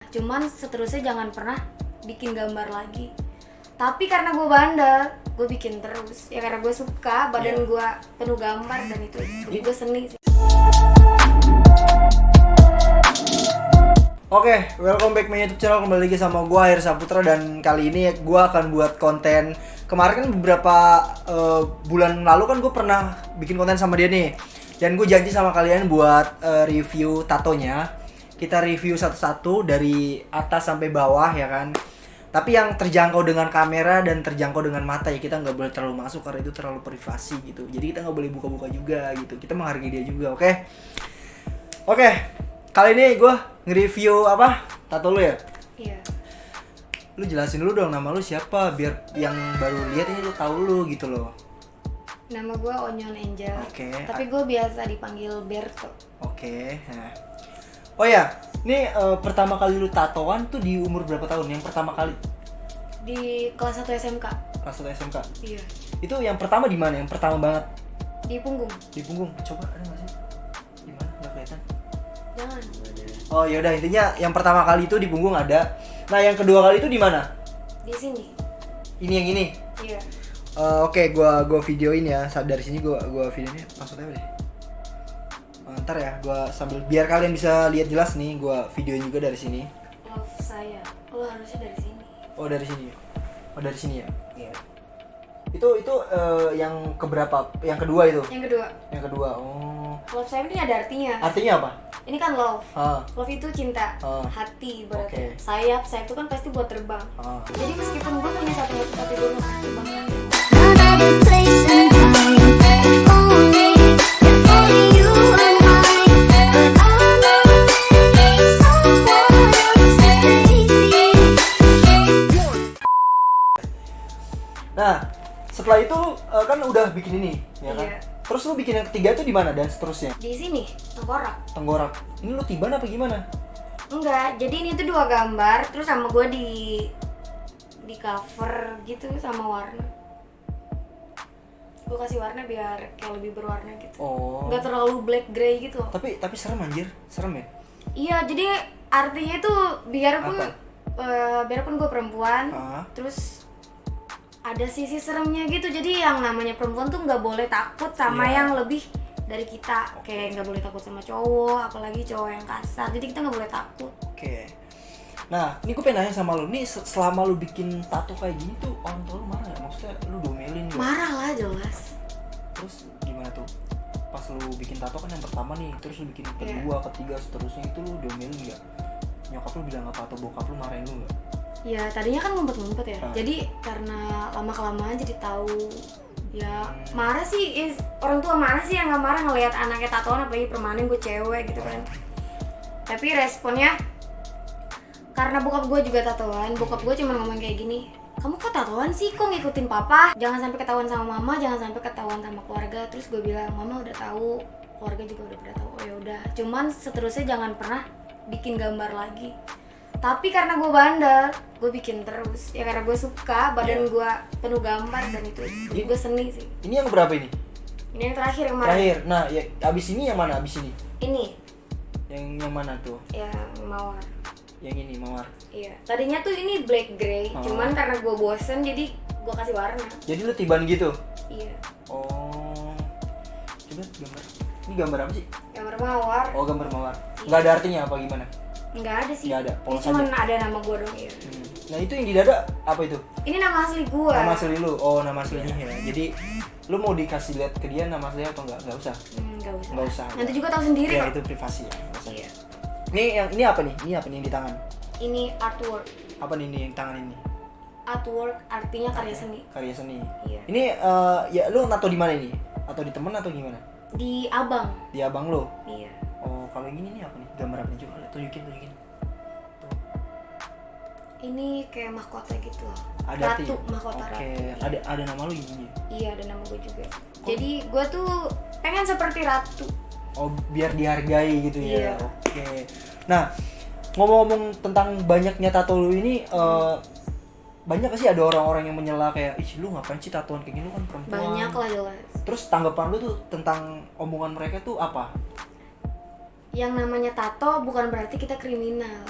cuman seterusnya jangan pernah bikin gambar lagi. Tapi karena gue bandel, gue bikin terus. Ya karena gue suka, badan gue penuh gambar dan itu. Jadi gue seni sih. Oke, welcome back my YouTube channel, kembali lagi sama gue Air Saputra. Dan kali ini gue akan buat konten. Kemarin kan beberapa bulan lalu kan gue pernah bikin konten sama dia nih. Dan gue janji sama kalian buat review tatonya. Kita review satu-satu dari atas sampai bawah ya kan. Tapi yang terjangkau dengan kamera dan terjangkau dengan mata ya, kita nggak boleh terlalu masuk karena itu terlalu privasi gitu. Jadi kita nggak boleh buka-buka juga gitu. Kita menghargai dia juga, oke? Oke, kali ini gue nge-review apa? Tato lu ya? Iya. Lu jelasin dulu dong nama lu siapa biar yang baru lihat ini lu tahu lu gitu loh. Nama gue Onion Angel. Oke. Tapi gue biasa dipanggil Berto. Oke. Nah. Oh ya, ini pertama kali lu tatoan tuh di umur berapa tahun? Yang pertama kali? Di kelas 1 SMK. Kelas 1 SMK. Iya. Itu yang pertama di mana? Yang pertama banget? Di punggung. Di punggung. Coba ada nggak sih? Gimana? Nggak kelihatan? Jangan. Oh yaudah, intinya yang pertama kali itu di punggung ada. Nah yang kedua kali itu di mana? Di sini. Ini yang ini. Iya. Oke, gua videoin ya. Dari sini gua videonya maksudnya apa deh? Ntar ya, gua sambil biar kalian bisa lihat jelas nih, gua videoin juga dari sini. Love saya. Oh harusnya dari sini. Oh dari sini. Oh dari sini ya. Iya. Itu yang keberapa? Yang kedua itu. Yang kedua. Yang kedua. Oh. Love saya ini ada artinya. Artinya apa? Ini kan love. Ah. Love itu cinta, hati berarti. Sayap itu kan pasti buat terbang. Jadi meskipun gue punya satu hati tapi gue nggak pernah terbang lagi. Nah, setelah itu kan udah bikin ini, ya kan? Iya. Terus lu bikin yang ketiga itu di mana dan seterusnya? Di sini, tengkorak. Tenggorak. Ini lu tiban apa gimana? Enggak, jadi ini tuh dua gambar, terus sama gue di cover gitu sama warna. Gue kasih warna biar kayak lebih berwarna gitu. Oh. Nggak terlalu black grey gitu. Tapi serem anjir, serem ya? Iya, jadi artinya itu biarpun gue perempuan, terus ada sisi seremnya gitu. Jadi yang namanya perempuan tuh nggak boleh takut sama yang lebih dari kita. Kayak nggak boleh takut sama cowok, apalagi cowok yang kasar. Jadi kita nggak boleh takut. Oke. Nah, ini gue pengen nanya sama lu. Nih selama lu bikin tato kayak gini tuh orang tua lu marah gak? Maksudnya lu domelin gak? Marah lah jelas. Terus gimana tuh? Pas lu bikin tato kan yang pertama nih, terus lu bikin kedua, ketiga, seterusnya itu lu domelin gak? Nyokap lu bilang apa atau bokap lu marahin lu gak? Ya tadinya kan ngumpet-ngumpet ya. Jadi karena lama-kelamaan jadi tahu. Ya marah sih, orang tua marah sih, yang nggak marah ngelihat anaknya tatoan, apalagi permanen gue cewek gitu kan. Tapi responnya, karena bokap gue juga tatoan, bokap gue cuma ngomong kayak gini, kamu kok tatoan sih, kok ngikutin papa? Jangan sampai ketahuan sama mama, jangan sampai ketahuan sama keluarga. Terus gue bilang, mama udah tahu, keluarga juga udah pada tahu. Oh ya udah, cuman seterusnya jangan pernah bikin gambar lagi. Tapi karena gue bandel, gue bikin terus. Ya karena gue suka, badan gue penuh gambar dan itu. Jadi gue seni sih. Ini yang berapa ini? Ini yang terakhir yang mana? Terakhir. Nah, ya abis ini yang mana? Abis ini? Ini. Yang mana tuh? Yang mawar. Yang ini mawar. Iya. Tadinya tuh ini black grey, cuman karena gue bosen jadi gue kasih warna. Jadi lu tiban gitu? Iya. Oh. Coba gambar. Ini gambar apa sih? Gambar mawar. Oh, gambar mawar. Nggak ada artinya apa gimana? Nggak ada sih. Nggak ada. Ini cuma ada nama gue dong ya. Nah itu yang di dada apa itu? Ini nama asli gue. Nama asli lu? Oh nama aslinya ya. Jadi lu mau dikasih lihat ke dia nama aslinya atau enggak? Nggak usah. Nggak usah. Nanti juga tahu sendiri ya, kok. itu privasi ya. Iya. Ini apa nih? Ini apa nih yang di tangan? Ini artwork. Apa nih yang tangan ini? Artwork artinya karya seni. Karya seni. Iya. Ini ya lu nato di mana ini? Atau di temen atau gimana? Di abang. Di abang lo? Iya. Oh kalau yang ini nih apa nih? Gambar apa nih? Coba tunjukin. Ini kayak mahkota gitu loh. Ada ratu, mahkota ratu. Oke, ada nama lu ini. Iya, ada nama gue juga. Jadi gue tuh pengen seperti ratu. Oh, biar dihargai gitu ya. Iya. Oke. Nah, ngomong-ngomong tentang banyaknya tato lu ini, banyak gak sih ada orang-orang yang menyela kayak, ih lu ngapain sih tatoan kayak gini, lu kan perempuan. Banyak lah jelas. Terus tanggapan lu tuh tentang omongan mereka tuh apa? Yang namanya tato bukan berarti kita kriminal.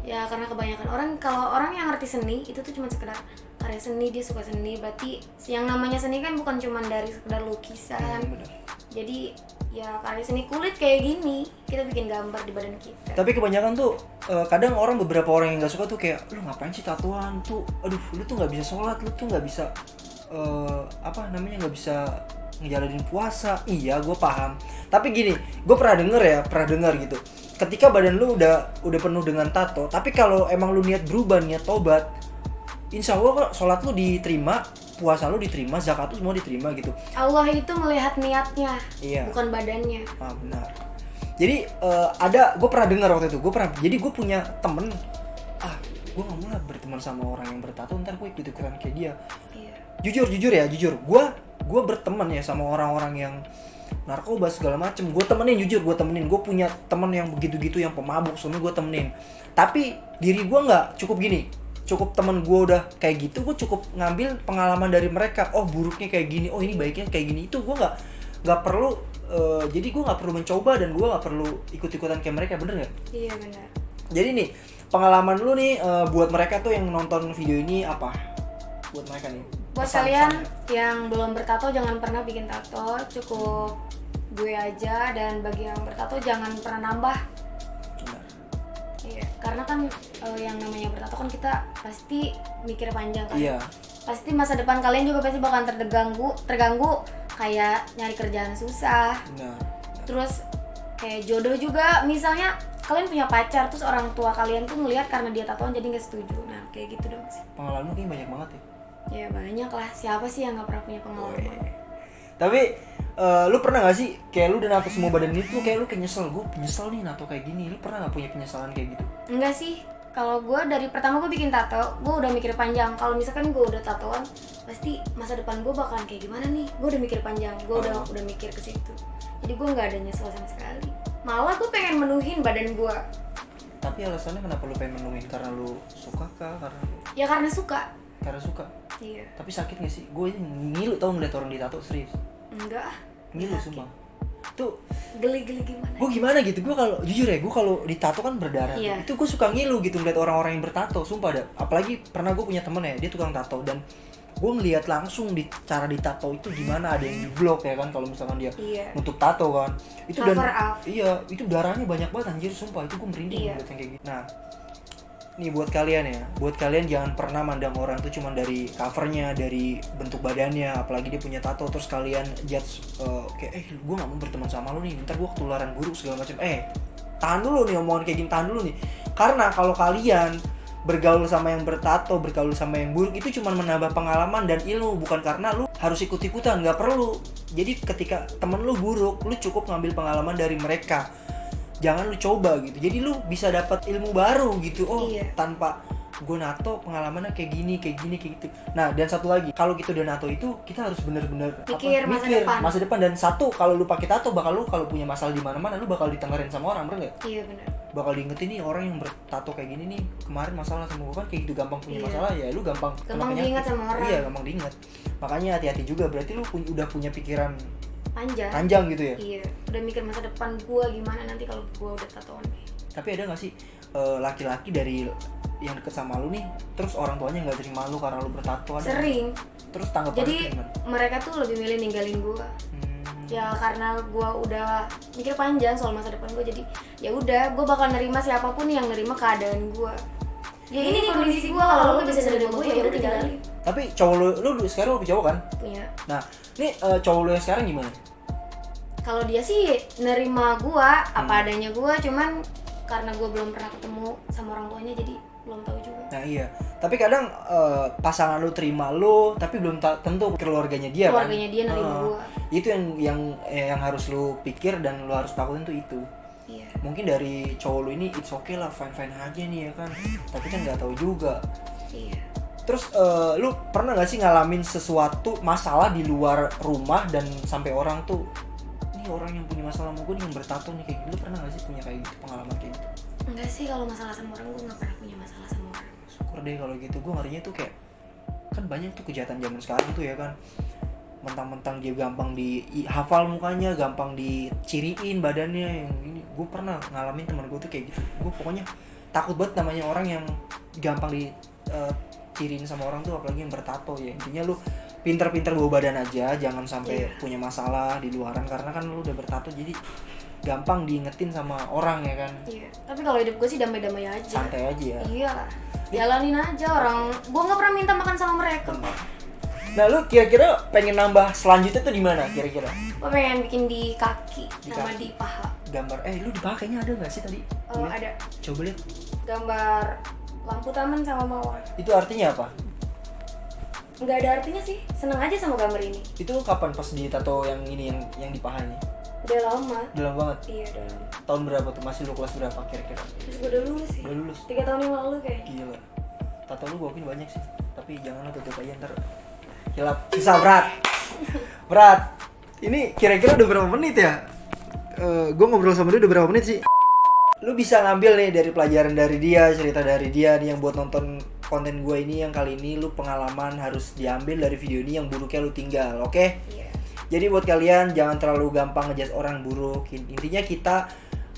Ya karena kebanyakan orang, kalau orang yang ngerti seni itu tuh cuma sekedar karya seni, dia suka seni. Berarti yang namanya seni kan bukan cuma dari sekedar lukisan. Bener. Jadi ya karya seni kulit kayak gini, kita bikin gambar di badan kita. Tapi kebanyakan tuh kadang beberapa orang yang nggak suka tuh kayak, lu ngapain sih tatoan tuh, aduh lu tuh nggak bisa sholat, lu tuh nggak bisa nggak bisa ngejalanin puasa. Iya, gue paham. Tapi gini, gue pernah denger gitu. Ketika badan lu udah penuh dengan tato, tapi kalau emang lu niat berubah, niat tobat, insya Allah sholat lu diterima, puasa lu diterima, zakat lu semua diterima gitu. Allah itu melihat niatnya, Iya. bukan badannya. Benar. Jadi gue pernah dengar waktu itu, gue punya temen, gue nggak mau lah berteman sama orang yang bertato, ntar gue ikut-ikutan kayak dia. Iya. Jujur, gue berteman ya sama orang-orang yang narkoba segala macem, gue temenin, gue punya temen yang begitu-gitu, yang pemabuk, semua gue temenin. Tapi diri gue nggak cukup temen gue udah kayak gitu, gue cukup ngambil pengalaman dari mereka. Oh buruknya kayak gini, oh ini baiknya kayak gini. Itu gue nggak perlu, jadi gue nggak perlu mencoba dan gue nggak perlu ikut-ikutan kayak mereka, bener nggak? Iya benar. Jadi nih pengalaman lu nih buat mereka tuh yang nonton video ini apa? Buat mereka nih. Buat kalian yang belum bertato jangan pernah bikin tato, cukup gue aja. Dan bagi yang bertato jangan pernah nambah. Benar. Iya, karena kan yang namanya bertato kan kita pasti mikir panjang kan. Iya. Pasti masa depan kalian juga pasti bakalan terganggu kayak nyari kerjaan susah. Benar. Terus kayak jodoh juga, misalnya kalian punya pacar terus orang tua kalian tuh ngelihat karena dia tatoan jadi nggak setuju. Nah kayak gitu dong sih. Pengalaman lu kayaknya banyak banget ya. Ya banyak lah, siapa sih yang nggak pernah punya pengalaman? Tapi lu pernah gak sih kayak lu udah nato semua badan itu, kayak lu kayak nyesel, gue penyesal nih nato kayak gini. Lu pernah gak punya penyesalan kayak gitu? Enggak sih, kalau gue dari pertama gue bikin tato, gue udah mikir panjang. Kalau misalkan gue udah tatoan, pasti masa depan gue bakalan kayak gimana nih? Gue udah mikir panjang, gue udah mikir ke situ. Jadi gue nggak ada nyesel sama sekali. Malah gue pengen menuhin badan gue. Tapi alasannya kenapa lu pengen menuhin? Karena lu suka kah? Ya karena suka. Karena suka. Iya. Tapi sakit gak sih? Gue ngilu tau ngeliat orang ditato, serius. Enggak. Ngilu sumpah. Tuh Geli-geli gimana? gue gimana gitu, gue kalau jujur ya, gue kalau ditato kan berdarah. Iya. Itu gue suka ngilu gitu ngeliat orang-orang yang bertato, sumpah dah. Apalagi pernah gue punya temen ya, dia tukang tato, dan gue ngeliat langsung di cara ditato itu gimana, ada yang di blok ya kan, kalau misalkan dia nutup tato kan. Itu cover dan up. iya, itu darahnya banyak banget anjir, sumpah itu gue merinding ngeliat yang kayak gitu. Nah, nih buat kalian jangan pernah mandang orang tuh cuma dari covernya, dari bentuk badannya, apalagi dia punya tato terus kalian judge kayak gue nggak mau berteman sama lu nih, ntar gue ketularan buruk segala macam. Tahan dulu nih omongan kayak gini, tahan dulu nih, karena kalau kalian bergaul sama yang bertato, bergaul sama yang buruk, itu cuma menambah pengalaman dan ilmu, bukan karena lu harus ikut-ikutan, nggak perlu. Jadi ketika temen lu buruk, lu cukup ngambil pengalaman dari mereka, jangan lu coba gitu. Jadi lu bisa dapat ilmu baru gitu. Tanpa gue nato pengalamannya kayak gini gitu. Nah, dan satu lagi, kalau kita udah nato itu kita harus bener-bener mikir masa depan. Dan satu, kalau lu pakai tato bakal lu kalau punya masalah di mana-mana lu bakal ditengarin sama orang, bener nggak? Iya benar. Bakal diingetin nih orang yang bertato kayak gini nih, kemarin masalah sama gue kan kayak gitu, gampang punya masalah ya, lu gampang diingat sama orang. Iya, gampang diingat. Makanya hati-hati juga, berarti lu udah punya pikiran panjang gitu ya. Iya, udah mikir masa depan gua gimana nanti kalau gua udah tatoan. Tapi ada nggak sih laki-laki dari yang deket sama lu nih, terus orang tuanya nggak terima lu karena lu bertato? Ada sering. Terus tanggapan jadi gimana? Mereka tuh lebih milih ninggalin gua. Ya karena gua udah mikir panjang soal masa depan gua, jadi ya udah gua bakal nerima siapapun yang nerima keadaan gua. Ya ini kondisi gua, kalau lu bisa nerima gua ya udah tinggalin. Tapi cowok lu sekarang lu punya cowok kan? Punya. Nah, nih cowok lu yang sekarang gimana? Kalau dia sih nerima gua apa adanya gua, cuman karena gua belum pernah ketemu sama orang tuanya jadi belum tahu juga. Nah iya, tapi kadang pasangan lu terima lu, tapi belum tentu keluarganya dia kan? Keluarganya dia nerima gua. Itu yang harus lu pikir dan lu harus takutin tuh itu. Iya. Mungkin dari cowok lu ini it's okay lah, fine aja nih ya kan, tapi kan nggak tahu juga. Iya. Terus lu pernah nggak sih ngalamin sesuatu masalah di luar rumah dan sampai orang tuh, nih orang yang punya masalah sama gue nih yang bertato nih kayak gitu, lu pernah nggak sih punya kayak gitu, pengalaman kayak gitu? Enggak sih, kalau masalah sama orang gue nggak pernah punya masalah sama orang. Syukur deh kalau gitu. Gue ngerinya tuh kayak kan banyak tuh kejahatan zaman sekarang tuh ya kan, mentang-mentang dia gampang dihafal mukanya, gampang diciriin badannya yang ini. Gue pernah ngalamin teman gue tuh kayak gitu. Gue pokoknya takut banget namanya orang yang gampang di ciriin sama orang tuh, apalagi yang bertato ya. Intinya lu pinter-pinter bawa badan aja, jangan sampai punya masalah di luaran, karena kan lu udah bertato jadi gampang diingetin sama orang ya kan. Iya, tapi kalau hidup gue sih damai-damai aja. Santai aja ya. Iya lah, jalanin aja orang. Gue nggak pernah minta makan sama mereka. Nah lu kira-kira pengen nambah selanjutnya tuh di mana kira-kira? Gue pengen bikin di kaki sama kaki. di paha. Gambar, lu di paha kayaknya ada nggak sih tadi? Oh Lihat. ada. Coba lihat. Gambar lampu taman sama mawar. Itu artinya apa? Nggak ada artinya sih, seneng aja sama gambar ini. Itu kapan pas di tato yang ini yang di pahanya? Udah lama. Udah lama banget. Iya udah lama. Tahun berapa tuh? Masih lu kelas berapa kira-kira? Terus gue udah lulus sih. Udah lulus. 3 tahun yang lalu kayaknya. Gila. Tato lu gua banyak sih. Tapi janganlah tutup aja ntar. Hilap. Susah berat. Berat. Ini kira-kira udah berapa menit ya? Gue ngobrol sama dia udah berapa menit sih? Lu bisa ngambil nih dari pelajaran dari dia, cerita dari dia nih yang buat nonton konten gue ini, yang kali ini lu pengalaman harus diambil dari video ini, yang buruknya lu tinggal, oke? Iya. Jadi buat kalian jangan terlalu gampang ngejudge orang buruk. Intinya kita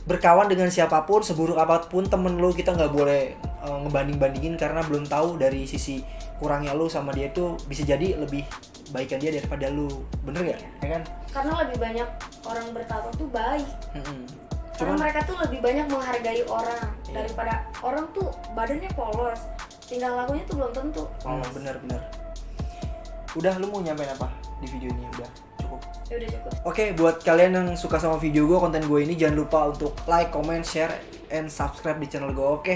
berkawan dengan siapapun, seburuk apapun temen lu, kita nggak boleh ngebanding-bandingin, karena belum tahu dari sisi kurangnya lu sama dia itu bisa jadi lebih baikan dia daripada lu, bener gak? Ya kan? Karena lebih banyak orang bertato tuh baik. Karena Cuman mereka tuh lebih banyak menghargai orang daripada orang tuh badannya polos, tinggal lakunya tuh belum tentu polos. bener. Udah, lu mau nyampein apa di video ini? Udah cukup. Ya udah cukup. Oke, buat kalian yang suka sama video gue, konten gue ini, jangan lupa untuk like, comment, share, and subscribe di channel gue. Oke,